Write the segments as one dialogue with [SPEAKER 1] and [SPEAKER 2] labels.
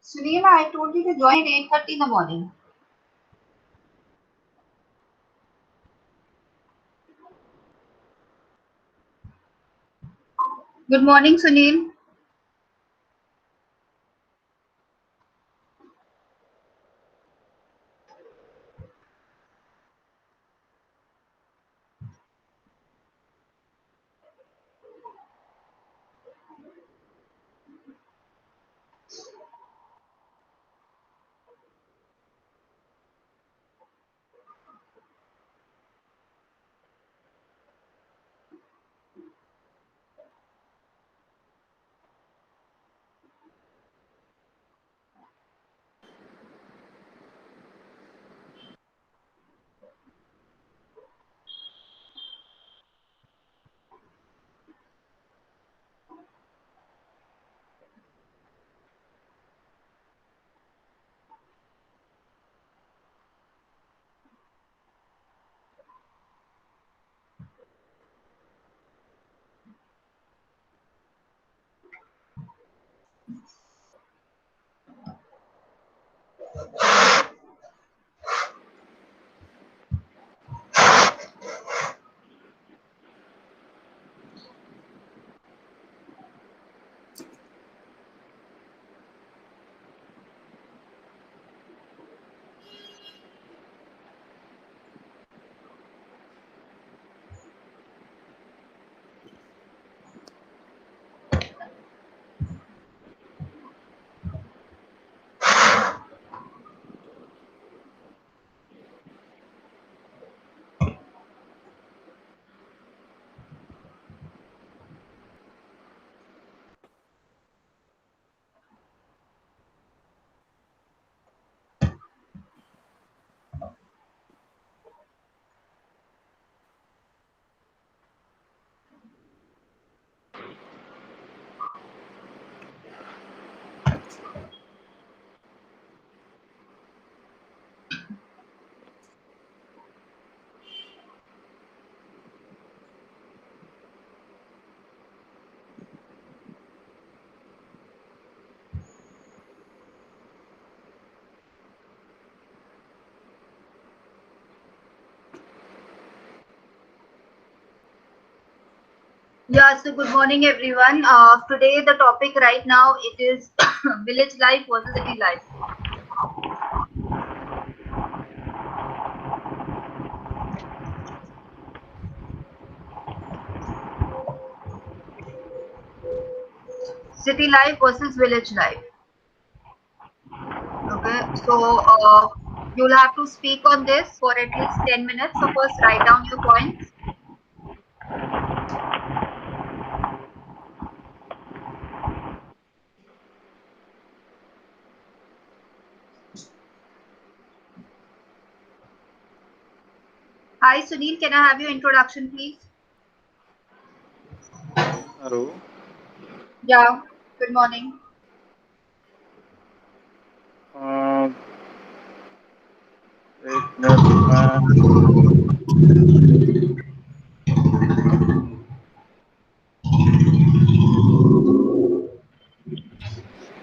[SPEAKER 1] Sunil, I told you to join at 8:30 in the morning. Good morning, Sunil. Yeah, so good morning, everyone. Today, the topic right now it is village life versus city life. City life versus village life. Okay, so you'll have to speak on this for at least 10 minutes. So first, write down your points. Hi, Sunil. Can I have your introduction, please?
[SPEAKER 2] Hello.
[SPEAKER 1] Yeah. Good morning.
[SPEAKER 2] Uh, Wait minute, ma'am.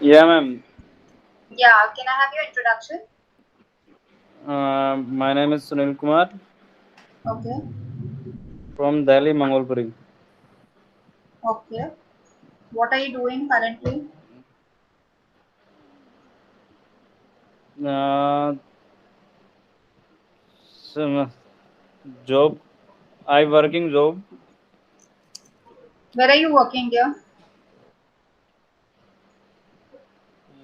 [SPEAKER 2] Yeah, ma'am.
[SPEAKER 1] Yeah. Can I have your introduction?
[SPEAKER 2] My name is Sunil Kumar
[SPEAKER 1] Okay.
[SPEAKER 2] from Delhi, Mangolpuri.
[SPEAKER 1] Okay. What are you doing currently?
[SPEAKER 2] Uh, some job. I working job.
[SPEAKER 1] Where are you working, dear?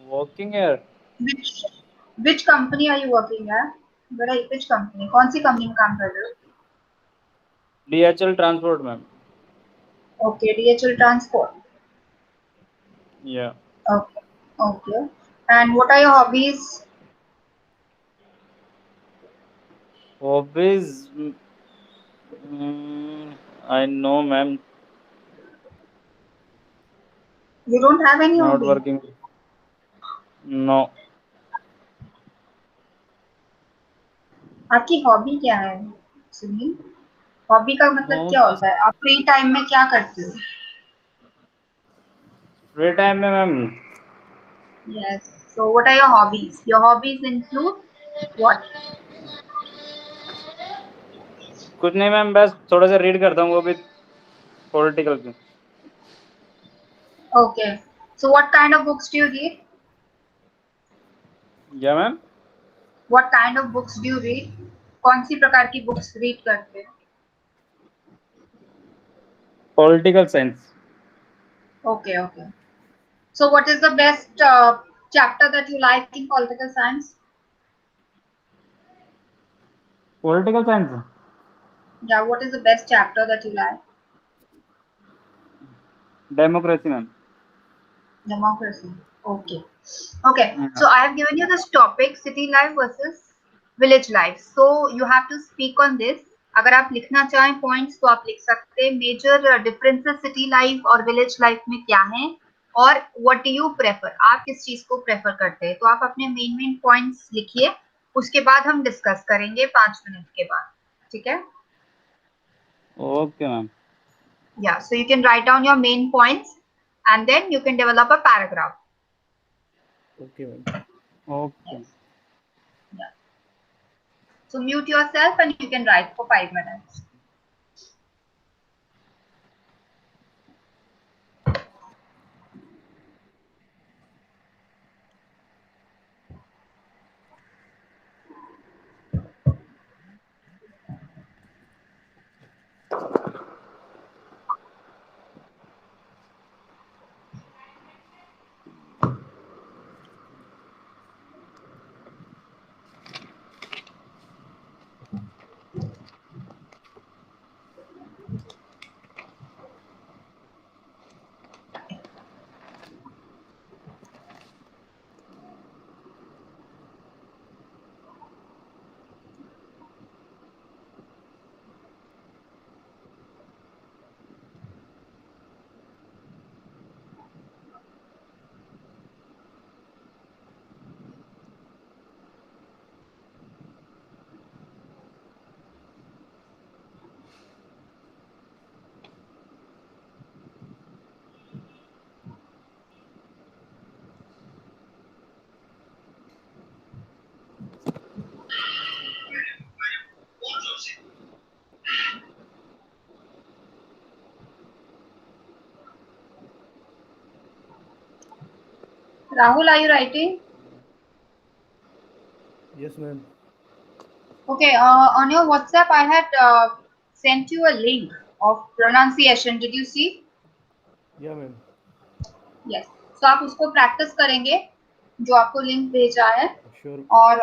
[SPEAKER 2] Working here.
[SPEAKER 1] Which which company are you working at? Which company? कौन सी company में काम कर रहे हो?
[SPEAKER 2] DHL transport, ma'am.
[SPEAKER 1] Okay, DHL Transport.
[SPEAKER 2] Yeah.
[SPEAKER 1] Okay, okay. And what are your hobbies?
[SPEAKER 2] Hobbies. I know, ma'am.
[SPEAKER 1] You don't have any
[SPEAKER 2] Not
[SPEAKER 1] hobby.
[SPEAKER 2] working. No.
[SPEAKER 1] आपकी hobby क्या है Sunil? Hobby का मतलब क्या
[SPEAKER 2] Hobbies.
[SPEAKER 1] होता है? आप फ्री टाइम में क्या करते हो?
[SPEAKER 2] Free time, में, ma'am.
[SPEAKER 1] Yes. So what are your hobbies? Your hobbies include what?
[SPEAKER 2] कुछ नहीं मैम, बस थोड़ा सा रीड करता हूँ, वो भी पॉलिटिकल पे।
[SPEAKER 1] Okay. So what kind of books do you read?
[SPEAKER 2] या ma'am?
[SPEAKER 1] What kind of books do you read? कौन सी प्रकार की books read करते हैं?
[SPEAKER 2] Political science.
[SPEAKER 1] Okay, okay. So what is the best chapter that you like in political science?
[SPEAKER 2] Political science
[SPEAKER 1] Yeah, what is the best chapter that you like?
[SPEAKER 2] Democracy ma'am.
[SPEAKER 1] Democracy. Okay. Okay. So I have given you this topic, city life versus village life. So you have to speak on this. अगर आप लिखना चाहें points तो आप लिख सकते हैं। Major differences city life और विलेज लाइफ में क्या हैं और व्हाट डू यू प्रेफर, आप किस चीज को प्रेफर करते हैं। तो आप अपने मेन पॉइंट्स लिखिए, उसके बाद हम डिस्कस करेंगे 5 मिनट के बाद, ठीक है?
[SPEAKER 2] Okay ma'am.
[SPEAKER 1] Yeah, so you can write down your main points and then you can develop a paragraph.
[SPEAKER 3] Okay, ma'am.
[SPEAKER 2] Okay.
[SPEAKER 1] Yes. Yeah. So mute yourself and you can write for 5 minutes. Rahul, are you writing?
[SPEAKER 3] Yes, ma'am.
[SPEAKER 1] Okay, on your WhatsApp, I had sent you a link of pronunciation. Did you see?
[SPEAKER 3] Yeah, ma'am.
[SPEAKER 1] Yes. So आप उसको practice करेंगे जो आपको link भेजा है
[SPEAKER 3] Sure.
[SPEAKER 1] और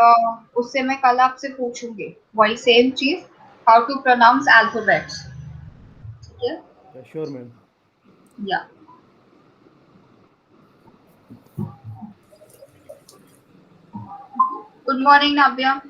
[SPEAKER 1] उससे मैं कल आपसे पूछूंगी वही सेम चीज, हाउ टू प्रोनाउंस अल्फाबेट्स, ठीक है?
[SPEAKER 3] Yeah, sure, ma'am.
[SPEAKER 1] या good morning Navya.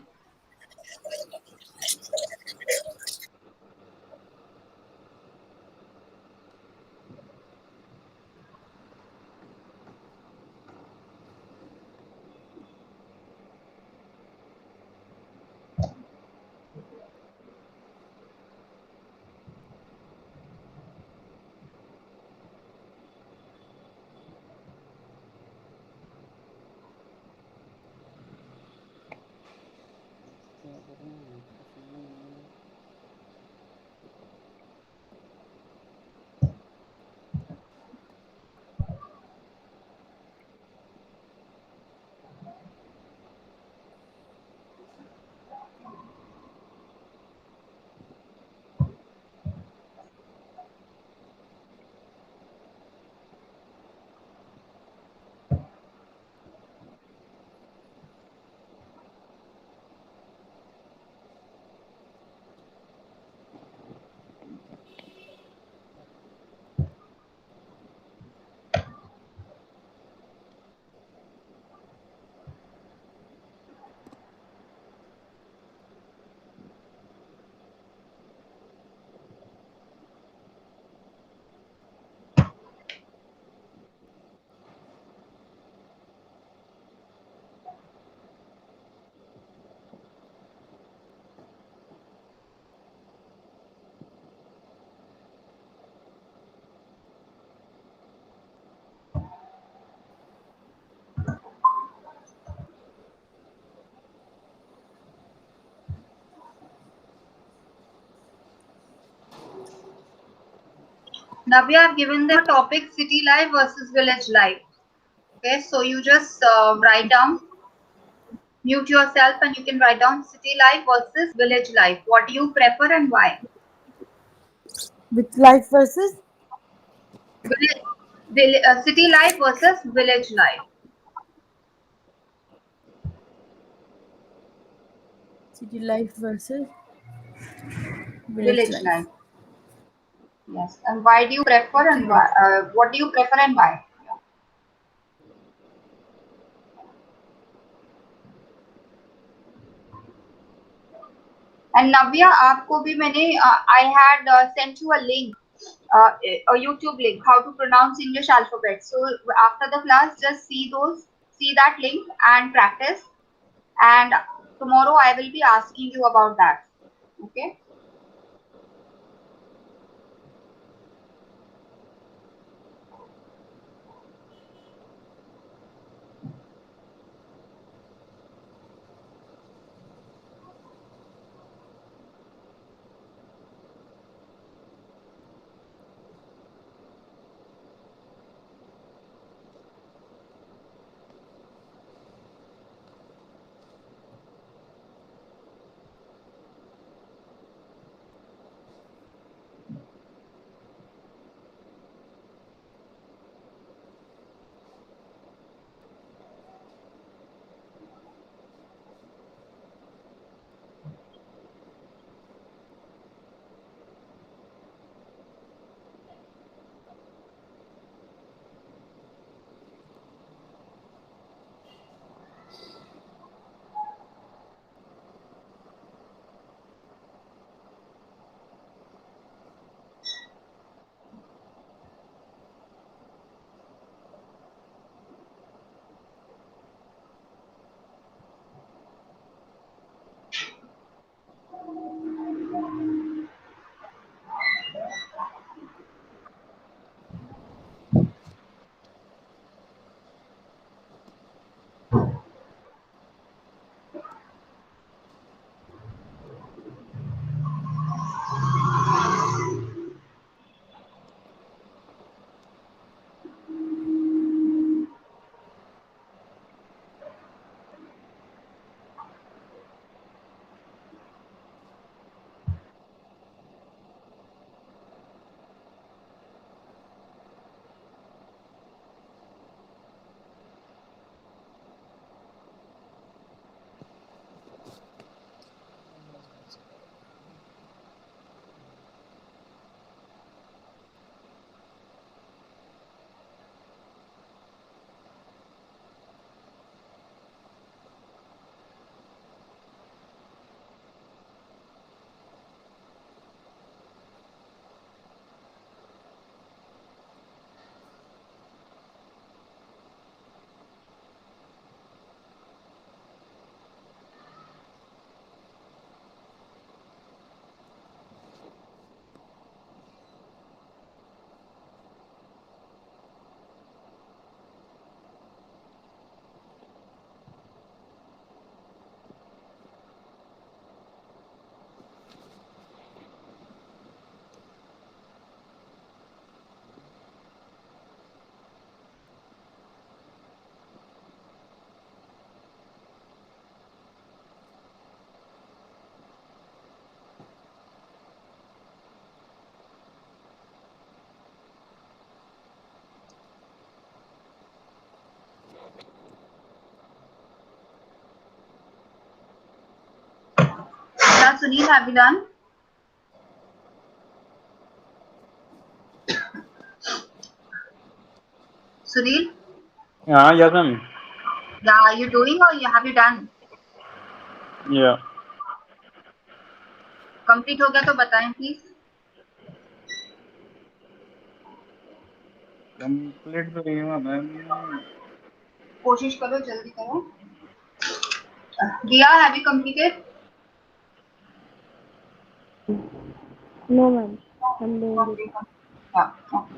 [SPEAKER 1] Navya, I've given the topic city life versus village life. Okay, so you just write down, mute yourself, and you can write down city life versus village life. What do you prefer and why?
[SPEAKER 4] With life versus
[SPEAKER 1] City life versus village life.
[SPEAKER 4] city life versus village
[SPEAKER 1] Village
[SPEAKER 4] life.
[SPEAKER 1] life. Yes. And why do you prefer
[SPEAKER 4] Okay,
[SPEAKER 1] and why?
[SPEAKER 4] ma'am.
[SPEAKER 1] What do you prefer and why? And Navya, आपको भी मैंने I had sent you a link, a YouTube link, how to pronounce English alphabet. So after the class, just see that link and practice. And tomorrow I will be asking you about that. Okay. Now, Sunil, have you done? Sunil,
[SPEAKER 2] हाँ yes ma'am.
[SPEAKER 1] yeah, are you doing or have you done?
[SPEAKER 2] Yeah.
[SPEAKER 1] Complete हो गया तो बताएं please.
[SPEAKER 2] Complete तो नहीं हुआ ma'am.
[SPEAKER 1] कोशिश करो, जल्दी करो. Dia, have you completed?
[SPEAKER 4] No, ma'am. I'm doing it.
[SPEAKER 1] Okay. Yeah. Okay.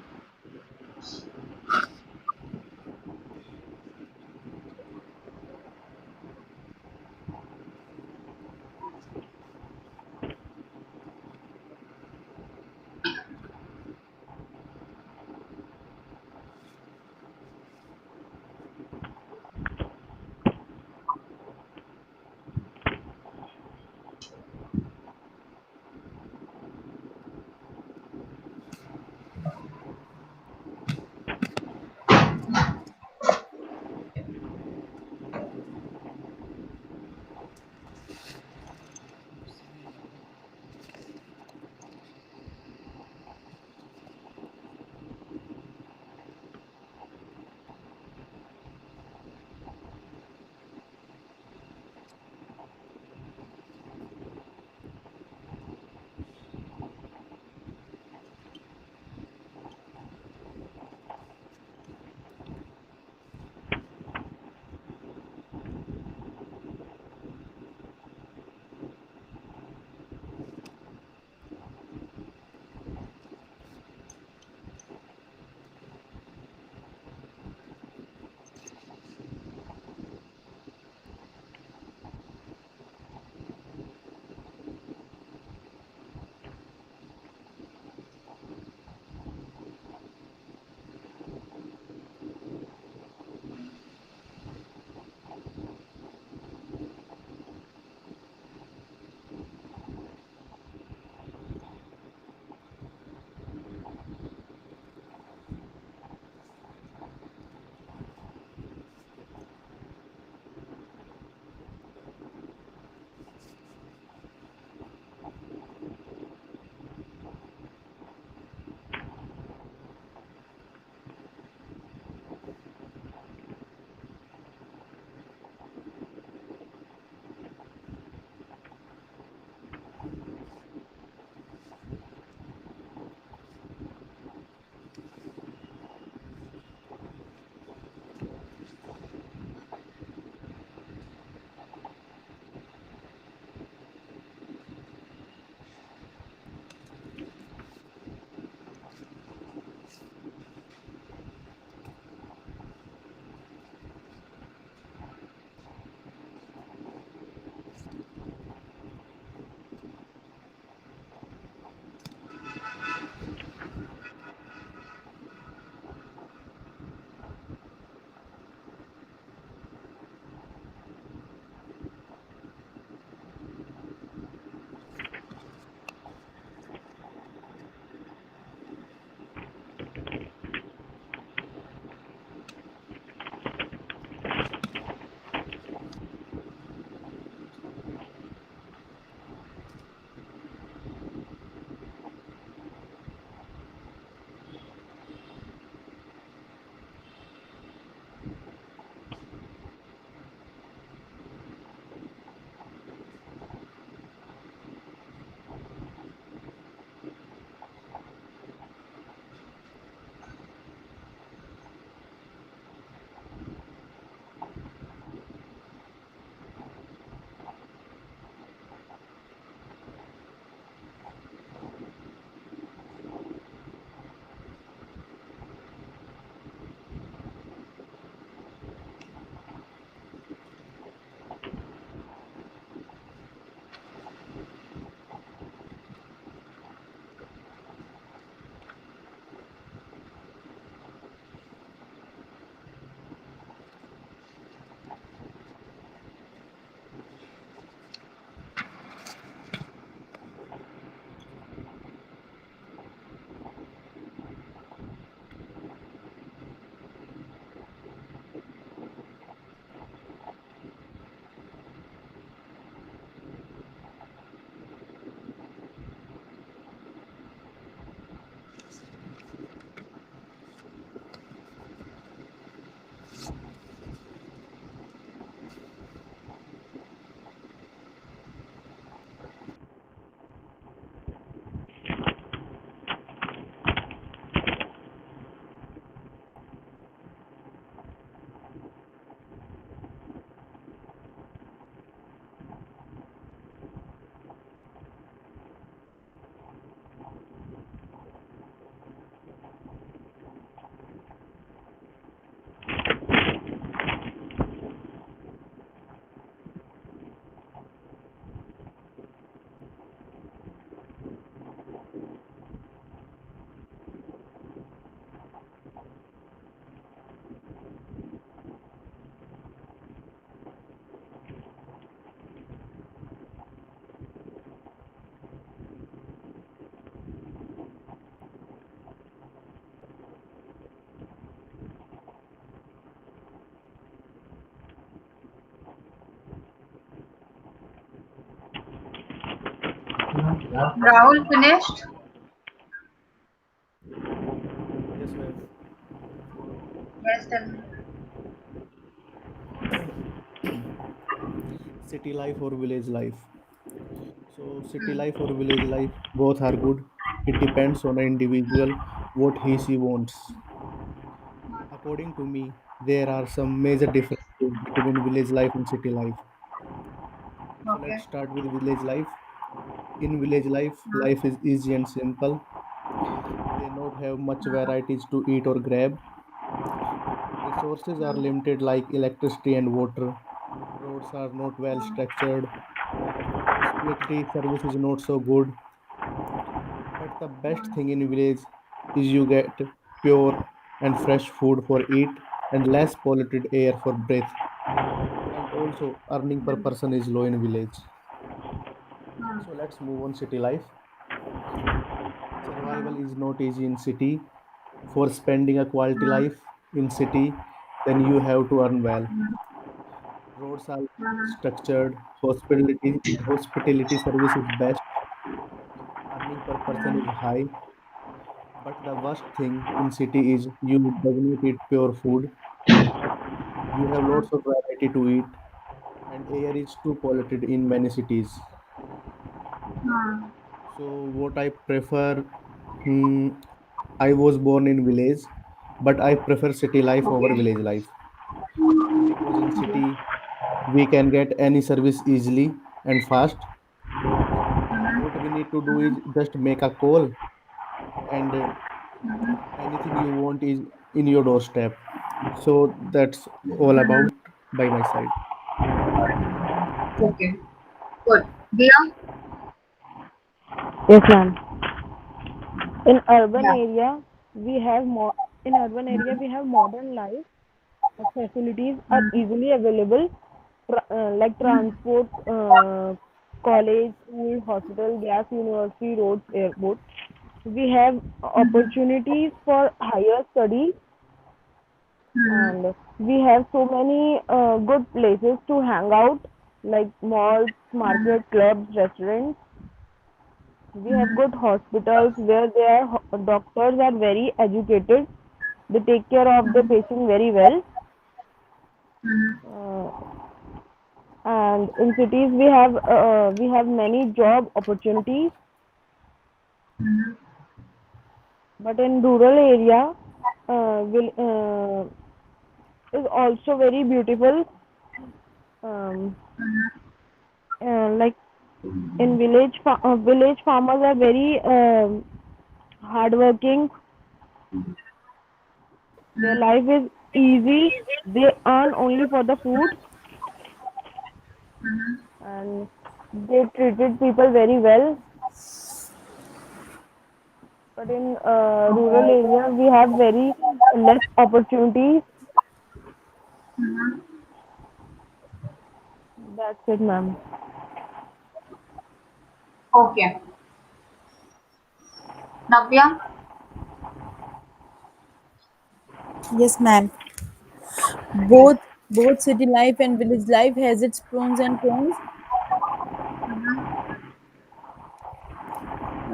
[SPEAKER 1] Rahul finished?
[SPEAKER 3] Yes, ma'am.
[SPEAKER 1] Yes, tell me.
[SPEAKER 3] City life or village life? So, city life or village life, both are good. It depends on the individual what he she wants. According to me, there are some major differences between village life and city life. So, let's
[SPEAKER 1] Okay.
[SPEAKER 3] start with village life. In village life, life is easy and simple. They not have much varieties to eat or grab. Resources are limited like electricity and water. Roads are not well structured. Hospitality service is not so good. But the best thing in village is you get pure and fresh food for eat and less polluted air for breath. And also earning per person is low in village. So let's move on city life. Survival is not easy in city. For spending a quality life in city, then you have to earn well. Roads are structured, hospitality service is best, earning per person is high, but the worst thing in city is you does not eat pure food. You have lots of variety to eat, and air is too polluted in many cities. So what I prefer, hmm, I was born in village, but I prefer city life over
[SPEAKER 1] Okay.
[SPEAKER 3] village life because in city we can get any service easily and fast. What we need to do is just make a call and anything you want is in your doorstep. So that's all about by my side.
[SPEAKER 1] Okay. Good. Dia?
[SPEAKER 4] Yes, ma'am. In urban
[SPEAKER 1] Yeah.
[SPEAKER 4] area, we have more. In urban area, we have modern life. Facilities are easily available, like transport, college, school, hospital, gas, university, roads, airport. We have opportunities for higher study, and we have so many good places to hang out, like malls, market, clubs, restaurants. We have good hospitals where their doctors are very educated. They take care of the patient very well. Uh, and in cities we have many job opportunities, but in rural area will is also very beautiful. Um, like in village farmers are very hardworking. Their life is easy. They earn only for the food, and they treated people very well. But in rural area, we have very less opportunities. That's it, ma'am.
[SPEAKER 1] Okay. Navya?
[SPEAKER 5] Yes, ma'am. Both city life and village life has its pros and cons.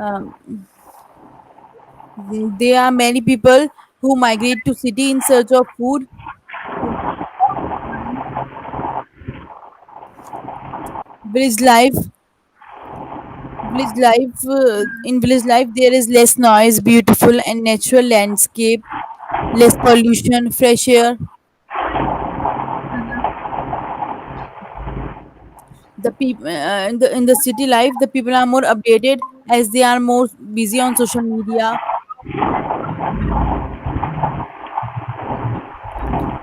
[SPEAKER 5] Um, there are many people who migrate to city in search of food. Village life, in village life there is less noise, beautiful and natural landscape, less pollution, fresh air. The people in the city life, the people are more updated as they are more busy on social media.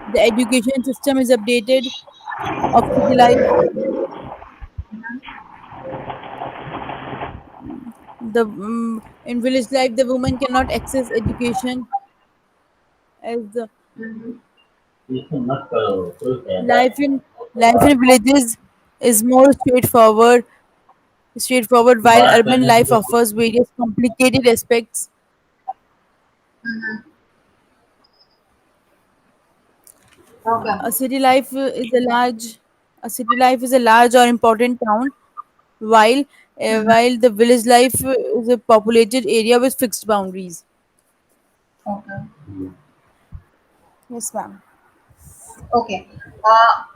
[SPEAKER 5] The education system is updated of city life. The in village life, the woman cannot access education as the life in life in villages is more straightforward, while urban life offers various complicated aspects.
[SPEAKER 1] Okay.
[SPEAKER 5] A city life is a large a city life is a large or important town, while while the village life is a populated area with fixed boundaries.
[SPEAKER 1] Okay.
[SPEAKER 5] Yes, ma'am.
[SPEAKER 1] Okay.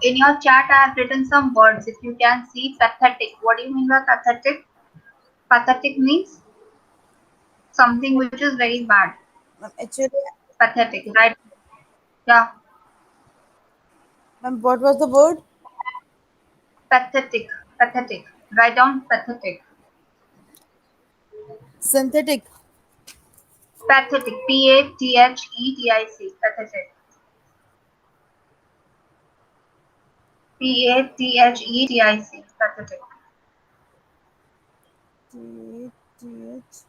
[SPEAKER 1] In your chat, I have written some words. If you can see, pathetic. What do you mean by pathetic? Pathetic means something which is very bad.
[SPEAKER 5] Actually,
[SPEAKER 1] Pathetic, right? Yeah.
[SPEAKER 5] ma'am, what was the word?
[SPEAKER 1] Pathetic. Pathetic. Write down pathetic.
[SPEAKER 5] Synthetic.
[SPEAKER 1] Pathetic. Pathetic. Pathetic. Pathetic. Pathetic.
[SPEAKER 5] TH.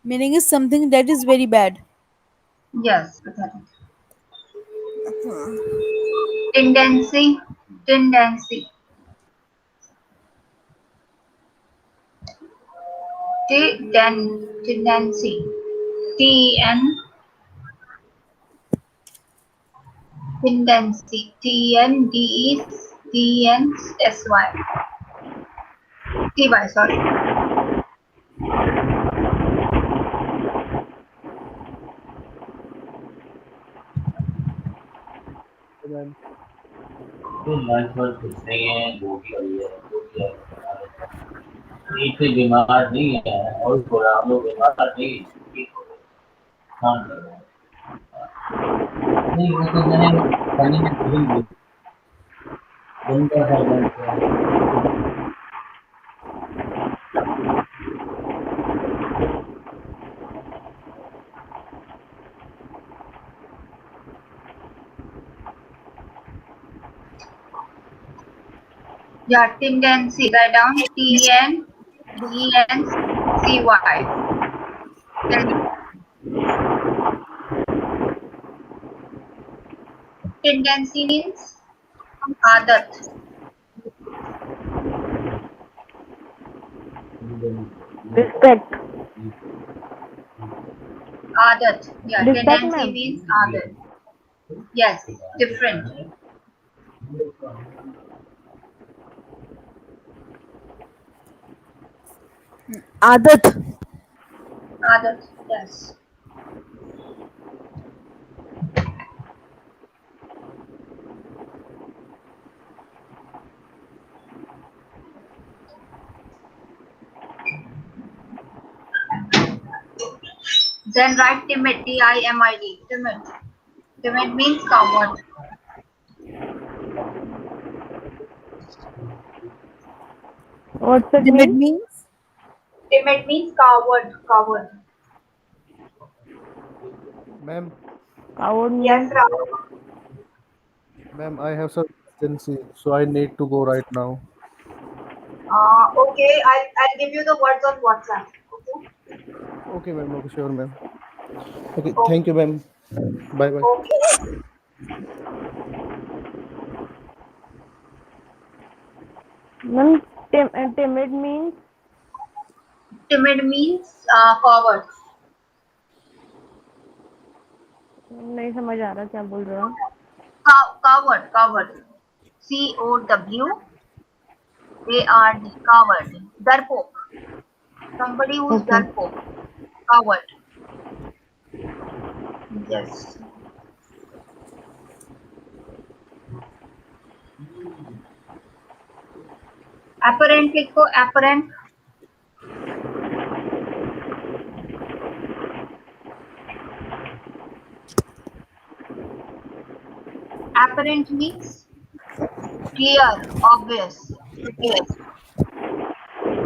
[SPEAKER 5] Meaning is something that is very bad.
[SPEAKER 1] Yes. Pathetic. Tendency. Tendency. Tendency. T-N. Tendency. Tendensy. Ty. Sorry.
[SPEAKER 3] Ma'am.
[SPEAKER 6] तो life पर कुछ नहीं है, जो भी है जो भी है। एक से बीमार नहीं है और थोड़ा हम लोग बीमार नहीं ठीक हो गए। हाँ नहीं, वो तो मैंने पानी में भूल गई। गंदा था गंदा।
[SPEAKER 1] Yeah, tendency. Write down Tendency. Tendency means adat.
[SPEAKER 4] Respect.
[SPEAKER 1] Adat. Yeah,
[SPEAKER 4] Respect,
[SPEAKER 1] tendency
[SPEAKER 4] ma'am.
[SPEAKER 1] means adat. Yes, different.
[SPEAKER 5] Adat.
[SPEAKER 1] Adat. Yes. Then write timid. Timid. Timid. Timid means coward.
[SPEAKER 4] What's it
[SPEAKER 5] Timid
[SPEAKER 4] mean?
[SPEAKER 5] means
[SPEAKER 1] Timid means coward. Coward.
[SPEAKER 3] Ma'am,
[SPEAKER 4] Coward
[SPEAKER 1] Yes,
[SPEAKER 4] means
[SPEAKER 1] Rahul.
[SPEAKER 3] ma'am, I have some emergency, so I need to go right now.
[SPEAKER 1] Okay, I'll give you the words on WhatsApp. Okay.
[SPEAKER 3] Okay, ma'am. Okay, sure, ma'am. Okay,
[SPEAKER 1] Okay.
[SPEAKER 3] thank you, ma'am. Bye bye.
[SPEAKER 1] Okay.
[SPEAKER 4] ma'am, timid means
[SPEAKER 1] Timid means coward.
[SPEAKER 4] नहीं समझ आ रहा क्या बोल रहे हो।
[SPEAKER 1] Coward. Coward. COWARD. Coward. Darpok. Somebody who's
[SPEAKER 4] Okay.
[SPEAKER 1] darpok. Coward. Yes. Apparent लिखो. Apparent. Apparent means clear, obvious. Yes.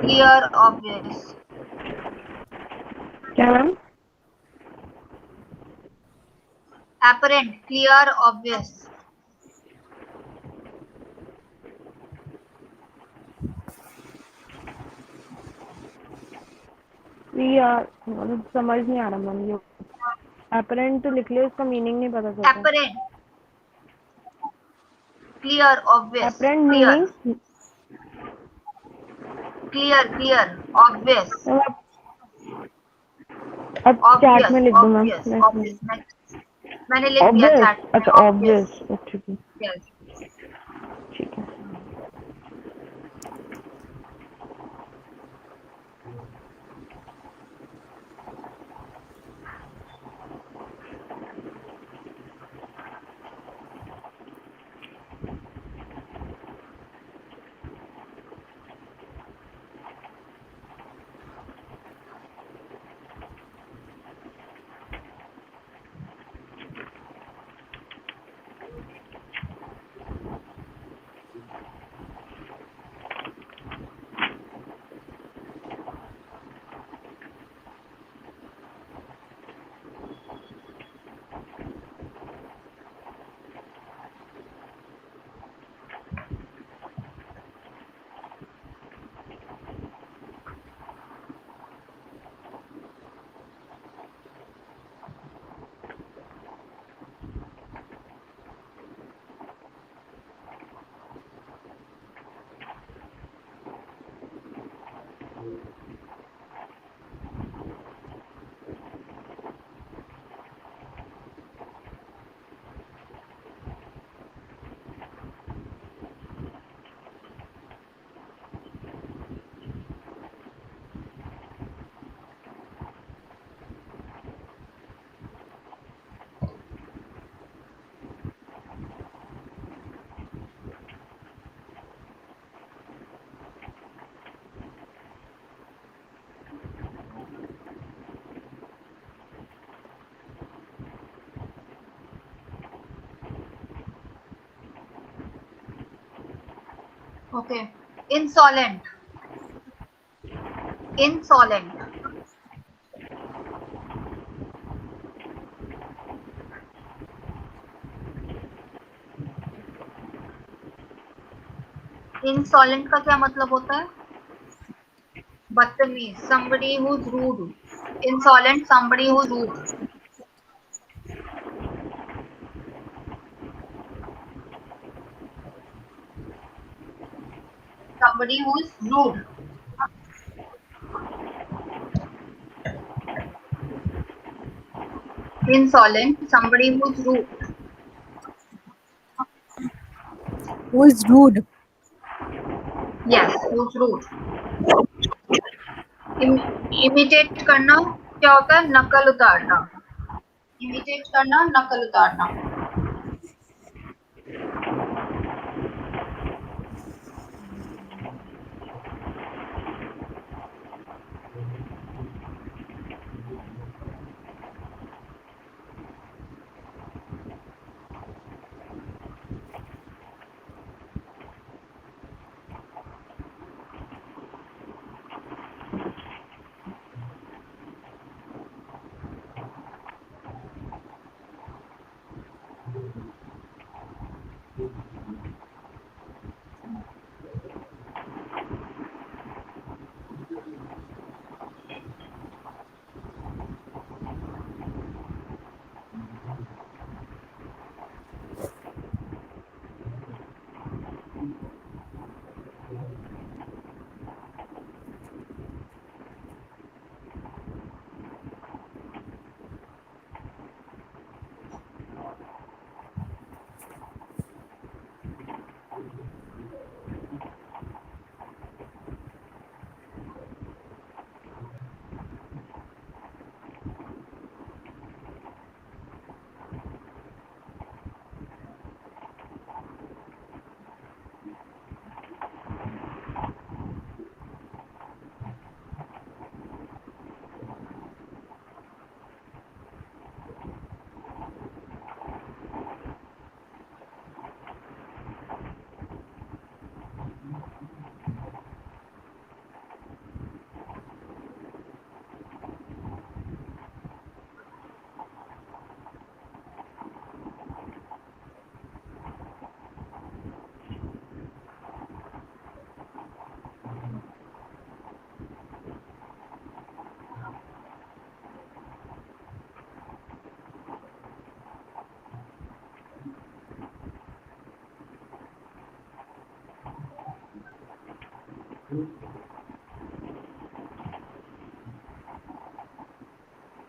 [SPEAKER 1] Clear, obvious.
[SPEAKER 4] क्या ma'am?
[SPEAKER 1] Apparent, clear, obvious.
[SPEAKER 4] मतलब समझ नहीं आ रहा मैम ये apparent लिख ले उसका मीनिंग नहीं पता चलता।
[SPEAKER 1] Apparent. Clear, obvious.
[SPEAKER 4] Apparent
[SPEAKER 1] Clear.
[SPEAKER 4] meaning
[SPEAKER 1] Clear, obvious.
[SPEAKER 4] अब चैट में लिख दो मैम।
[SPEAKER 1] Obvious. Next. मैंने लिख दिया
[SPEAKER 4] ऑब्वियस,
[SPEAKER 1] चैट में
[SPEAKER 4] अच्छा
[SPEAKER 1] ऑब्वियस।
[SPEAKER 4] ऑब्वियस, ठीक है
[SPEAKER 1] यस।
[SPEAKER 4] ठीक है।
[SPEAKER 1] Okay, insolent. इंसॉलेंट। इंसॉलेंट का क्या मतलब होता है? बदतमीज, somebody who's rude. Insolent, somebody who's rude. Somebody who's rude. Insolent, somebody who's rude.
[SPEAKER 5] Who is rude?
[SPEAKER 1] Yes, who's rude. Imitate करना क्या होता है? नकल उतारना। इमिटेट करना, नकल उतारना।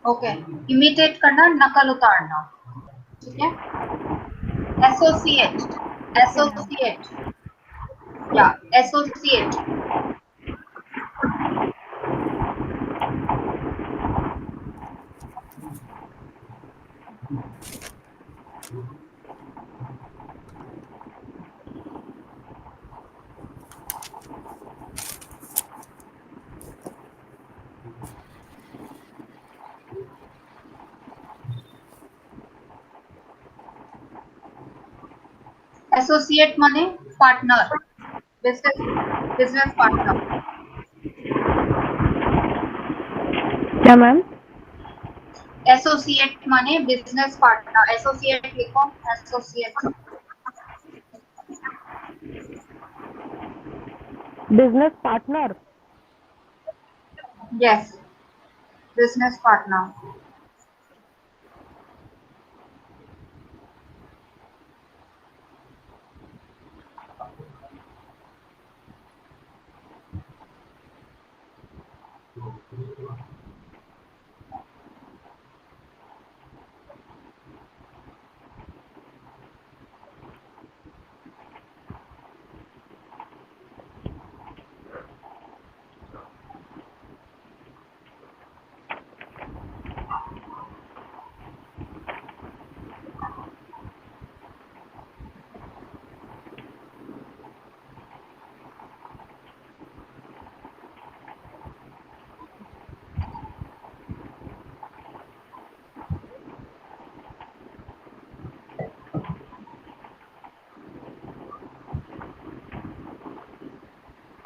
[SPEAKER 1] ओके, इमिटेट करना, नकल उतारना। ठीक है, associate, associate, yeah, associate, associate माने partner, business partner,
[SPEAKER 4] क्या मैम?
[SPEAKER 1] associate माने business partner, associate लिखो, associate,
[SPEAKER 4] Business partner.
[SPEAKER 1] yes, business partner.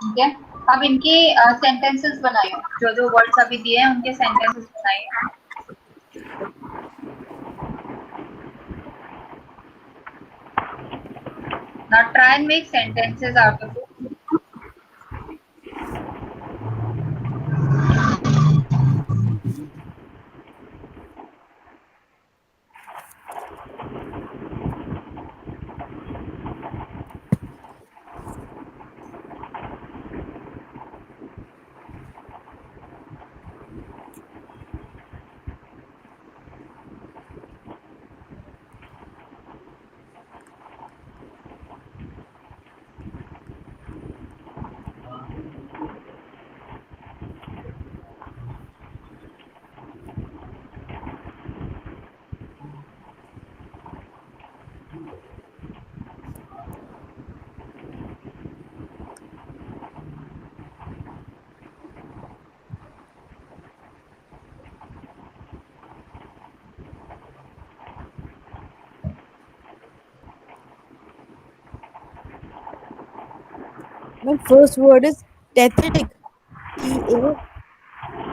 [SPEAKER 1] ठीक है, अब इनके सेंटेंसेस बनाइए, जो जो वर्ड्स अभी दिए हैं उनके सेंटेंसेस बनाइए. Now try and make sentences out of it.
[SPEAKER 5] My first word is pathetic.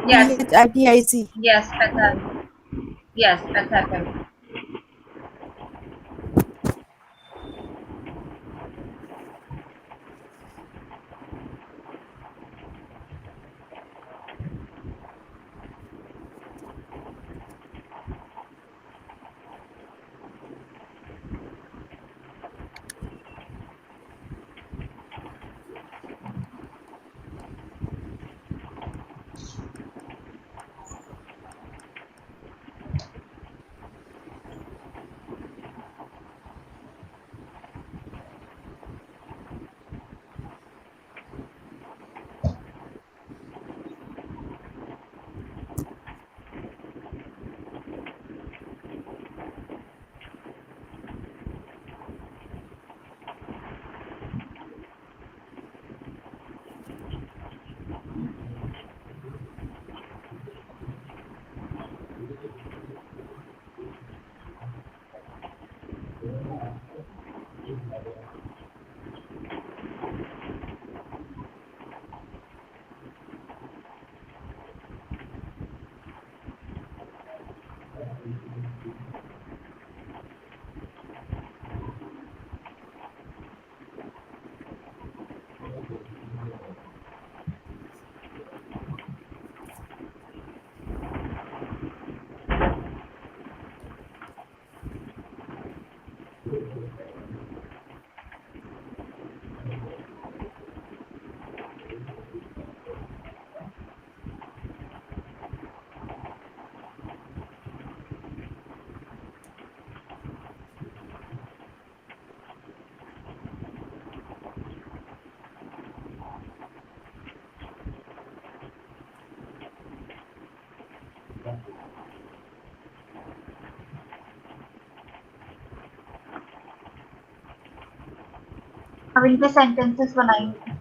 [SPEAKER 1] Yes,
[SPEAKER 5] Pathetic.
[SPEAKER 1] yes, pathetic. Yes, pathetic. अब इन पे सेंटेंसेस बनाएंगे।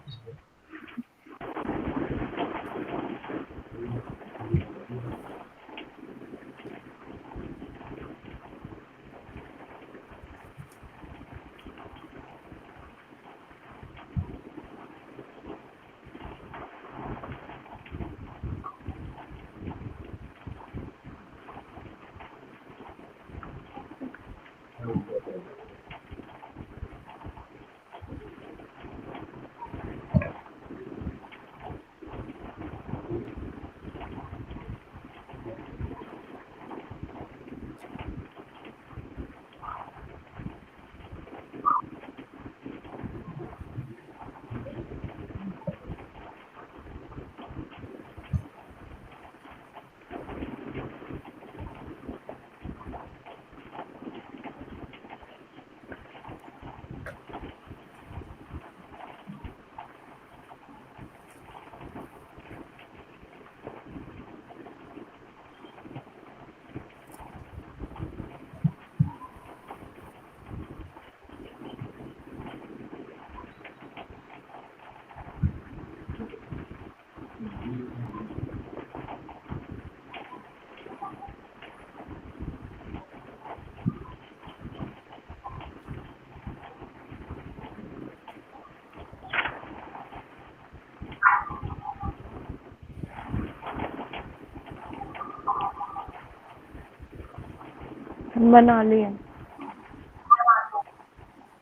[SPEAKER 4] बना लिया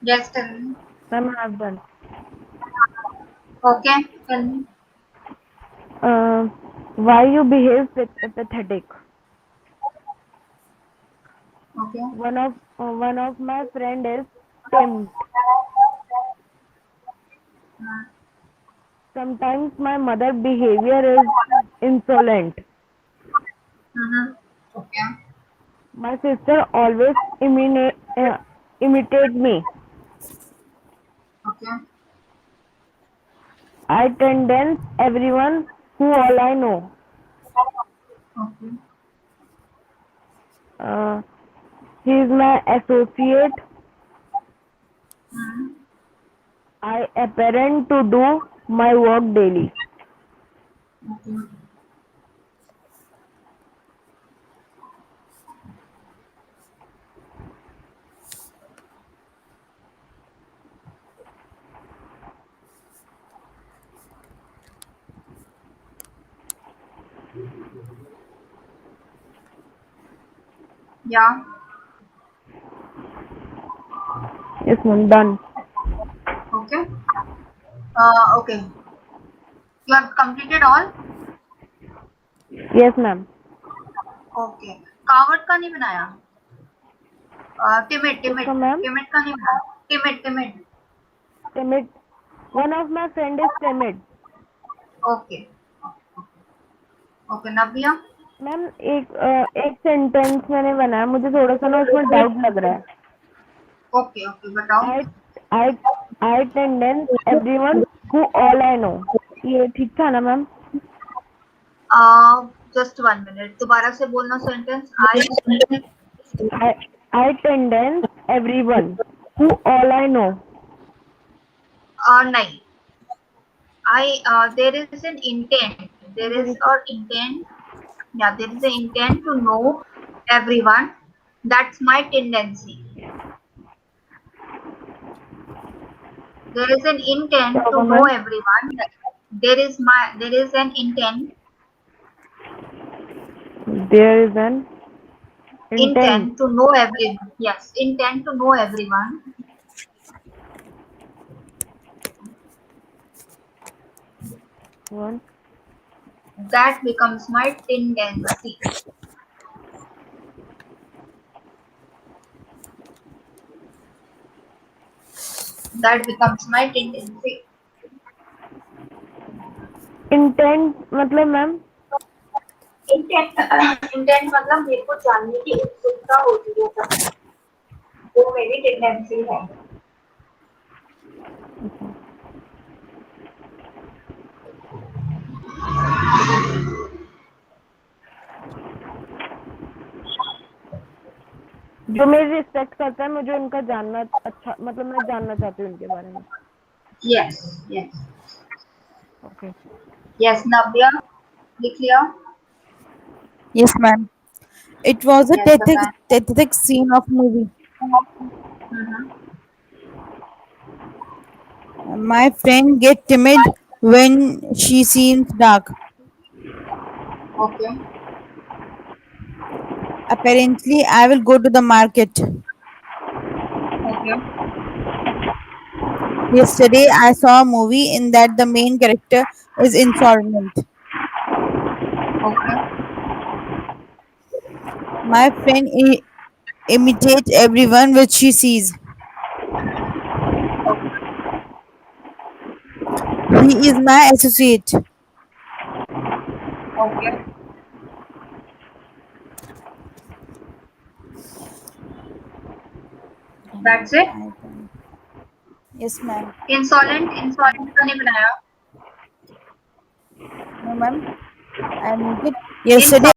[SPEAKER 1] Yes, tell me.
[SPEAKER 4] Ma'am, I have done.
[SPEAKER 1] Okay, tell me.
[SPEAKER 4] Why you behave pathetic?
[SPEAKER 1] Okay.
[SPEAKER 4] One of my friend is Tim. Sometimes my mother behavior is insolent.
[SPEAKER 1] Okay.
[SPEAKER 4] My sister always imitate me.
[SPEAKER 1] Okay.
[SPEAKER 4] I tendance everyone who all I know.
[SPEAKER 1] Okay.
[SPEAKER 4] He is my associate. I apparent to do my work daily.
[SPEAKER 1] Okay. Yeah.
[SPEAKER 4] Yes, ma'am, done.
[SPEAKER 1] Okay. Okay. You have completed all?
[SPEAKER 4] Yes, ma'am.
[SPEAKER 1] Okay. कावड़ का नहीं बनाया? Timid, timid.
[SPEAKER 4] किसका ma'am?
[SPEAKER 1] Timid का नहीं बनाया? Timid, timid.
[SPEAKER 4] Timid. One of my friend is timid.
[SPEAKER 1] Okay. Okay, Navya?
[SPEAKER 4] Ma'am एक sentence मैंने बनाया, मुझे थोड़ा सा ना उसमें डाउट लग रहा है।
[SPEAKER 1] Okay, okay, बताओ.
[SPEAKER 4] I tendance everyone who all I know. ये ठीक था ना मैम?
[SPEAKER 1] Just 1 minute. दोबारा से बोलना sentence.
[SPEAKER 4] I tendance everyone who all I know.
[SPEAKER 1] नहीं. There is an intent. There is an intent. Yeah, there is an intent to know everyone. That's my tendency. There is an intent to know everyone. There is an intent.
[SPEAKER 4] There is an
[SPEAKER 1] Intent to know everyone. Yes, intent to know everyone.
[SPEAKER 4] One.
[SPEAKER 1] That becomes my tendency. That becomes my tendency.
[SPEAKER 4] Intent मतलब ma'am?
[SPEAKER 1] Intent मतलब मेरे को जानने की उत्सुकता होती है सब, वो मेरी टेंडेंसी है।
[SPEAKER 4] जो मेरी रिस्पेक्ट करता है, मुझे उनका जानना अच्छा, मतलब मैं जानना चाहती हूँ उनके बारे में।
[SPEAKER 1] Yes, yes,
[SPEAKER 4] Okay.
[SPEAKER 1] yes. Navya, लिख लिया?
[SPEAKER 5] Yes, ma'am. It was a
[SPEAKER 1] Yes, बताएं.
[SPEAKER 5] pathetic scene of movie.
[SPEAKER 1] Mhm.
[SPEAKER 5] My friend get timid when she seems dark.
[SPEAKER 1] Okay.
[SPEAKER 5] Apparently, I will go to the market.
[SPEAKER 1] Okay.
[SPEAKER 5] Yesterday, I saw a movie in that the main character is insolvent.
[SPEAKER 1] Okay.
[SPEAKER 5] My friend imitates everyone which she sees. He is my associate.
[SPEAKER 1] Okay. That's it.
[SPEAKER 5] Yes, ma'am.
[SPEAKER 1] Insolent, insolent का नहीं बनाया.
[SPEAKER 5] No, ma'am. I make it. Yesterday,
[SPEAKER 1] Insolent.